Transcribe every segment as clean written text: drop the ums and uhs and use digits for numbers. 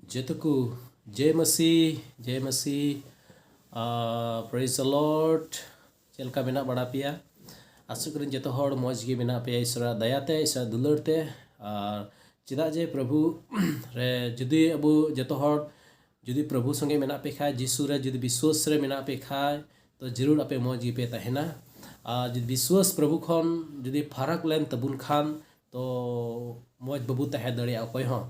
Jatuku, Jai Masih, Jai Masih, praise the Lord. Chelka mena bada pia. Asuk krin jeto hor moj gi mena pia isra dayate, isra dulur te. Chida je Prabhu re judi abu jeto hor judi Prabhu sange mena pe khai Jisu re judi biswas re mena pe khai to jarur ape moj gi pe tahena. Judi biswas Prabhu khon judi farak len tabun khan to moj babu tahe dare akoy ho.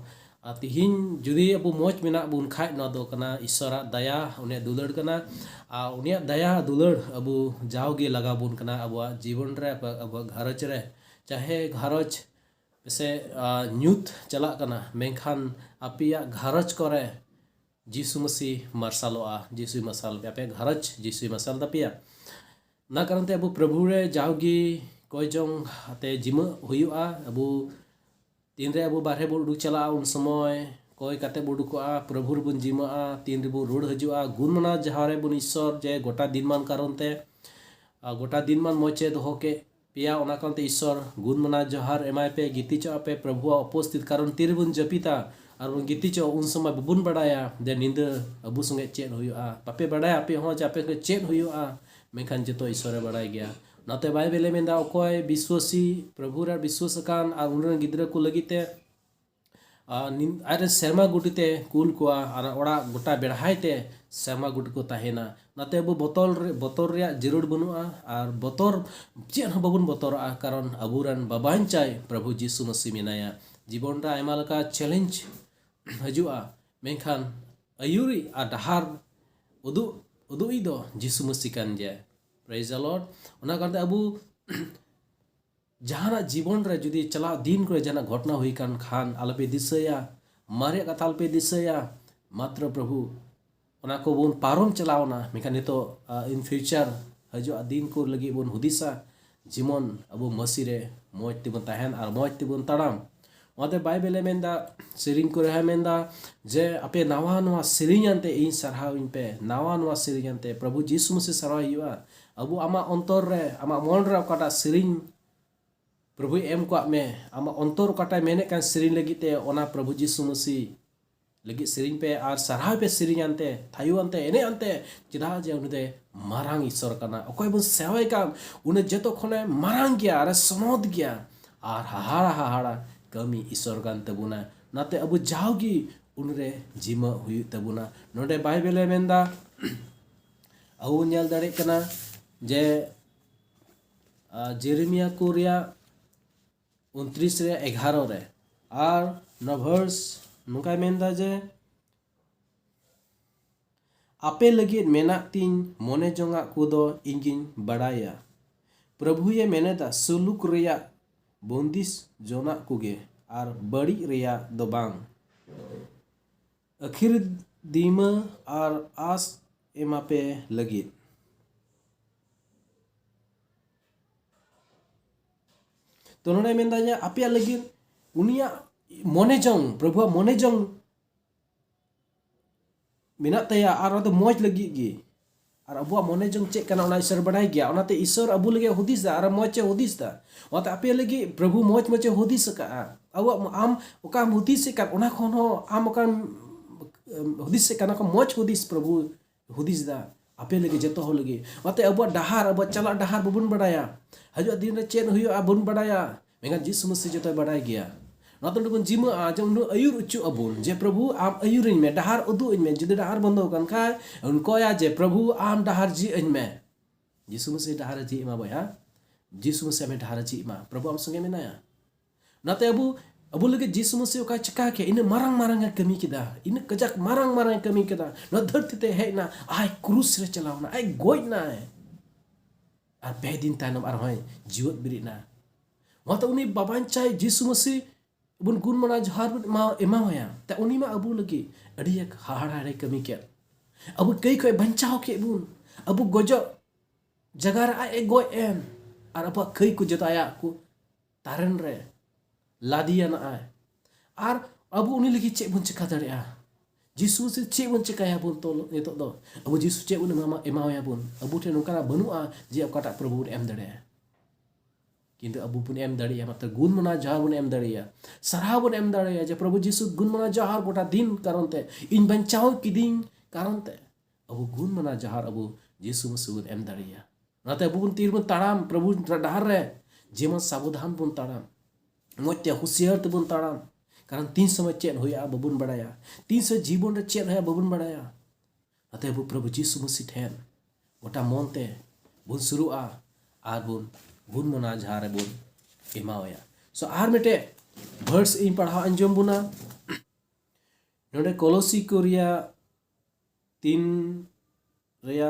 Tihin judi abu moj mena bun khai no do kana isara daya unia dulur kana unia daya dulur abu jaugi laga bun kana abu जीवन रे abu gharaj re chahe gharaj pese nyut chalak kana mengkhan apia gharaj kore Jisu Masih marsaloa Jisu masal ape gharaj Jisu masal tapia na karon te abu Prabhu re jaugi koijong ate jima huyua abu तीन रे अबू बारहे बो उडुक चला उन समय कोई काते बो उडुकोआ प्रभुर बुन जिमा तीन रे बो रुड़ हजुआ गुण मना जहारे बुन ईश्वर जे गोटा दिन मान कारण ते गोटा दिन मान मोचे दोहो के पिया ओना कांते ईश्वर गुण मना जहार एमाय पे गीतिचो पे प्रभु उपस्थित कारण तीर बुन जपिता और बुन गीतिचो उन समय बुन बडाया जे निंद अबू संगे चेन हुआ पापे बडाया पे हो जापे के चेन हुआ मेखान जतो ईश्वर बडाय गया नाते बाइबले मेंदा अकोय विश्वासी प्रभु रा विश्वासकान आ उनरन गिद्रा को लगिते आरे सेरमा गुटिते कुल कोआ आना ओड़ा गोटा बेढ़ाइते सेरमा गुट को ताहेना नाते अबु बोतल रे जरूर बनुआ और बोतर चेन हो बाबुन बोतरआ कारण अबुरन बाबाइन चाय प्रभु जीसु मसीह मेनाया जीवन रा आयमा लका चैलेंज हजुआ मेखान अयुरी आ डहार उदुई दो जीसु मसीह कान जे Praise the Lord. Ona karte abu jahana जीवन रे जुदी चला दिन करे जना घटना हुई कान खान आलपे दिसया मारे कथा आलपे दिसया मात्र प्रभु ओना को बोन पारम चलावना मेखान नितो इन फ्यूचर हजो दिन को लगी बोन हुदिसा जीवन अबु मसी रे मोज तिबन ताहेन आर मोज तिबन ताड़ाम ओते बाइबले मेंदा सिरिंग को रहा मेंदा जे अपे नावा नवा सिरिंयानते इन सरहाव इन पे नावा नवा सिरिंयानते प्रभु जीसु मसीह सरहाव हुआ अबु आमा अंतर रे आमा मन रे काटा सिरिंग प्रभु एम को में आमा अंतर काटा मेने कान सिरिंग लगिते ओना प्रभु जीसु मसीह लगी सिरिंग पे आर सरहाव पे सिरिंग आनते थायु आनते एने आनते चिदा जे उनदे मारांग ईश्वर काना अकोय बन सेवाय काम उने जतो खने मारांग गया अरे सनोद गया आर हाहाड़ा कमी ईश्वर कान तबुना नाते अबु जाओगी उनरे जिमा हुई तबुना नोडे बाइबले मेंदा अउ नेल दाड़े कना जे जेरेमिया कोरिया 29 रे 11 रे आर नवर्स नुका मेंदा जे आपे लगी मेना तीन मोने जोंगा कुदो इंगिन बड़ाया प्रभु ये मेनेदा सुलुक रिया बंदिश जोना कुगे आर बड़ी रिया दोबांग अखिर दीमा आर आस एमापे लगी तो नोडे मेंदा जे आपे लगी उनिया मोने जोंग प्रभु मोने जोंग मेना तया आर तो मोज लगी गी आर अबुआ मोने जोंग चेक कना ओना ईश्वर बड़ाई गया ओनाते ईश्वर अबु लगे हुदिस दा आर मोचे हुदिस दा ओते आपे लगी प्रभु मोज मोचे हुदिस का अबु आम ओका हुदिस का ओना खन हो आम ओका हुदिस कना को मोज हुदिस प्रभु हुदिस दा आपे लगी जतो हो लगी ओते अबुआ डहार अबुआ चला डहार बबुन बड़ाया हजो दिन रे चेन हुयो अबुन बड़ाया मेगा जीसु मसीह जतो बड़ाई गया नातो दुबुन जिमा आजम नु अयुर उच्चु अबुन जे प्रभु आम अयुरिन में डहार उदु इन में जुदे डहार बंदो कान खाय उनको या जे प्रभु आम डहार जी इन में जीसु मसीह डहार जी मा बया जीसु मसीह में डहार जी मा प्रभु आम संगे मेनाया नाते अबु लगे जीसु मसीह का चका के इन मारंग मारंग कमी किदा इन कजक मारंग मारंग कमी किदा न धरती ते है ना आय क्रूस रे चलावना आय गोय ना आर पे दिन तानम आर होय जीवत बिरिना वत उनी बाबान चाय जीसु मसीह बुन गुण मना जहार मा एमाया ते उनी मा अबु लगी अड़ी एक हाड़ा रे कमी के अबु कई कोई बंचाओ के बुन अबु गोजो जगार आय गोय एन आर अब कई को जताया को तारन रे लादिया ना आय आर अबु उनी लगी चे बुन चिका दड़या जीसु से चे बुन चिकाया बुन तो नितो दो अबु जीसु चे बुन मामा एमाया बुन अबु थे नुका बनुआ जे अकाटा प्रभु एम दड़या किंतु अबू बन एम दाड़िया मतलब गुण मना जहार बन एम दाड़िया सारा बन एम दाड़िया जे प्रभु जीसु गुण मना जहार गोटा दिन कारण ते इन बंचाव किदिंग कारण ते अबू गुण मना जहार अबू जीसु मसीह बन एम दाड़िया नाते अबू बन तीर बन ताड़ाम प्रभु डाहर रे जेमन सावधान बन ताड़ाम मोते हुसियार ते बन ताड़ाम कारण तीन समय चेन होया बबुन बड़ाया तीन समय जीवन रे चेन होया बबुन बड़ाया नाते अबू प्रभु जीसु मसीह ठेन गोटा मनते बन सुरुआ आर बन गुण मना जहार रे बन एमावया सो आर मिटे वर्ड्स इन पढ़ाव अंजम बुना नोडे कोलोसी को रिया 3 रिया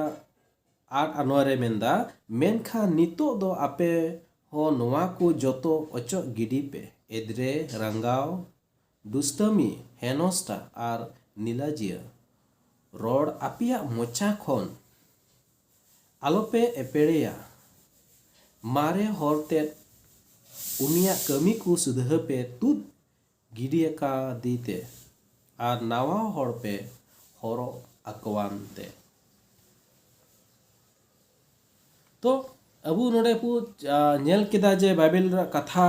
8 और 9 रे मेंदा मेनखा नितो दो आपे हो नोवा को जोतो ओचो गिडी पे एद्रे रंगाव दुष्टमी हेनोस्टा और नीलाजिया रोड आपिया मोचा खोन आलोपे एपेड़िया मारे होरते उनिया कमी को सुधह पे तुद गिडिया का दीते और नावा होर पे होरो अकवान ते तो अबू नोडे पु नेल केदा जे बाइबल रा कथा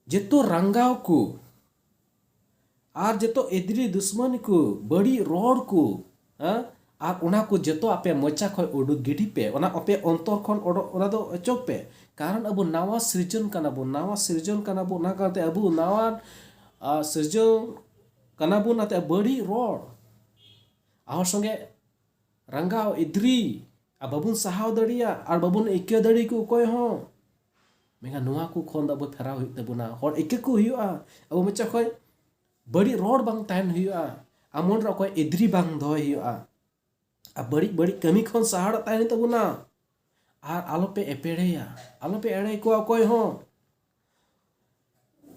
जेतो रंगाव को आर जेतो एद्री दुश्मन को बड़ी रोड को आर उना को जेतो आपे मोचा खय उडुक गिडी पे उना आपे अंतर खन उना दो अचोक पे कारण अबू नावा सृजन कना बो ना करते अबू नावा सृजन कना बो नाते बड़ी रोड आर संगे रंगाव इद्री आ बाबुन सहाव दड़िया आर बाबुन इके दड़ी को कोय हो मेगा नुआ को खोन दा बो फेराव हुई तबुना होर इके को हुआ अबू मोचा खय बड़ी रोड बांग तायन हुआ आमन रा कोय इद्री बांग धोय हुआ आ बड़ी बड़ी कमी खन सहाड़ तायन तबुना आर आलोपे एपेड़ेया आलोपे एड़े को कोय हो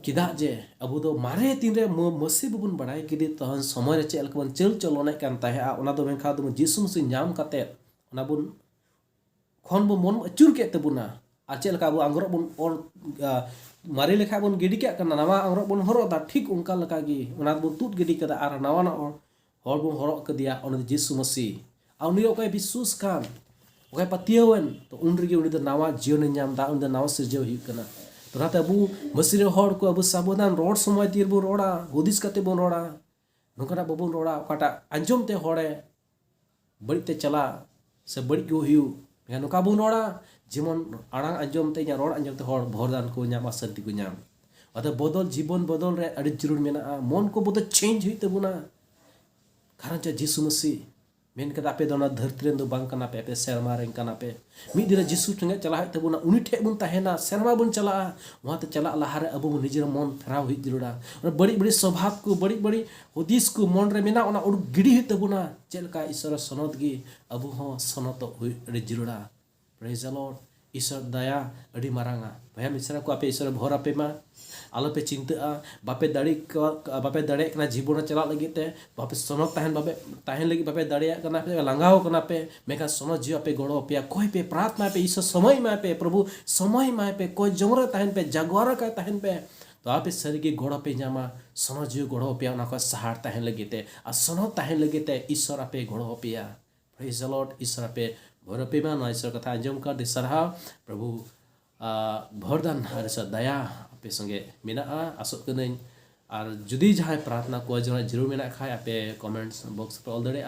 किदा जे अबू दो मारे तीन रे मसी बबुन बड़ाई किदी तहन समय रे चेल कबन चल चलोने कान ताहे ओना दो मेनखा दो जीसु मसीह नाम काते ओना बुन खन बो मन अचुर के तबुना आ चेल का अबू आंग्रो बुन और मारे लेखा बुन गिडी के कना नवा आंग्रो बुन हरो दा ठीक उनका लका गी ओना बुन तुत गिडी कदा आर नवा ना हर बुन हरो कदिया ओना जीसु मसीह आ उनी ओकय विश्वास कान ओकय पतियवन तो उन रेगे उनी दो नवा जीवन नाम दा उन दो नवा सिरजव हिक कना तो अबू मसीह हर को अबू साबधान रोड समय तीर बो रोड़ा हुदिस कते बो रोड़ा नोकरा बबुन रोड़ा काटा अंजम ते हड़े बड़ी ते चला से बड़ी को हिउ मेगा नोका बो रोड़ा जेमन आड़ांग अंजम ते या रोड अंजम ते हर भरदान को नामा शांति को नाम अदा बदल जीवन बदल रे अड़ी जरूर मेना मन को बदल चेंज हुई तबुना कारण चे जीसु मसीह मेन कदा पे दोना धरती रेन दो बांग कना पे पे शर्मा रेन कना पे मी दिन जीसु ठंगे चला है तबुना उनी ठे बुन ताहेना शर्मा बुन चला वहां ते चला लहारे अबु निजर मन फेराव हुई जरूरा बड़ी बड़ी स्वभाव को बड़ी बड़ी हुदिस को मन रे मेना ओना उड़ गिडी हुई तबुना चेलका ईश्वर सनत गी अबु हो सनत हुई अड़ी जरूरा प्रेज द लॉर्ड ईश्वर दया अड़ी मारांगा भया मिसरा को आपे ईश्वर भर आपे मा आलोपे चिंता बापे दाड़े कना जीवन चला लगी ते बापे सनत ताहन बापे ताहन लगी बापे दाड़े कना पे लांगाव कना पे मेका सनत जीव पे गड़ो पे कोई पे प्रार्थना पे ईश्वर समय मा पे प्रभु समय मा पे कोई जमरा ताहन पे जागवार का ताहन पे तो आपे सरिगे गड़ो पे जामा सनत जीव गड़ो पे ना को सहार ताहन लगी ते आ सनत ताहन लगी ते ईश्वर आपे गड़ो पे प्रेज द लॉर्ड ईश्वर आपे भर पे मा ईश्वर कथा अंजम कर दे सरहा प्रभु भरदान हर दया आपे संगे मेना आसोत कनई और जुदी जहाँ प्रार्थना को जरूर मेना खाए आपे कमेंट्स बॉक्स पे ऑल दड़े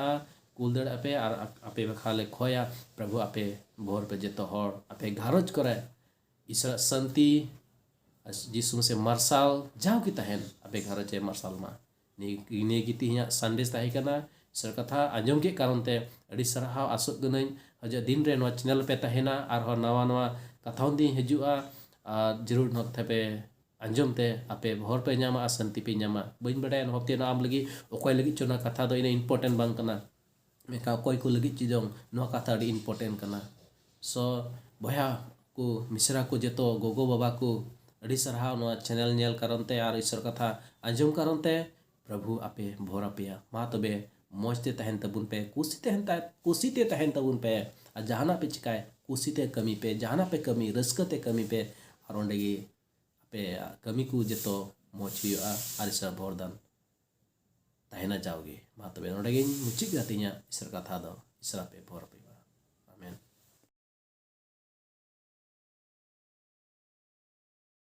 कुल दड़े पे और आपे खाले खोया प्रभु आपे भोर पे जेतो हर आपे घारोज करे ईश्वर शांति जीसु से मार्शल जाओ की तहन आपे घारोज मार्शल मा ने गिती हिया संदेश ताही कना सर कथा आंजम के कारण ते अड़ी सरहाव आसोत कनई हज दिन रे नो चैनल पे तहना और नवा नवा कथाओं दी हजुआ जरूर नोते पे अंजम ते आपे भर पे नामा शांति पे नामा बइन बड़े हफ्ते ना आम लगी ओकय लगी चोना कथा दो इन इम्पोर्टेंट बांग कना मेका ओकय को लगी चीजों नो कथा अड़ी इम्पोर्टेंट कना सो भया को मिश्रा को जेतो गोगो बाबा को अड़ी सरहाव नो चैनल नेल कारण ते और ईश्वर कथा अंजम कारण ते प्रभु आपे भर आपे मा तबे मौजते तहन तबुन पे कुसीते तहन तबुन पे और जहाना पे चिकाय कुसीते कमी पे जहाना पे कमी रस्कते कमी पे और ओंडेगी पे कमी को जेतो मौज हुआ और ईश्वर भरदान तहना जाओगे मा तबे नोडेगी मुचिक गातिया ईश्वर कथा दो ईश्वर पे भर पे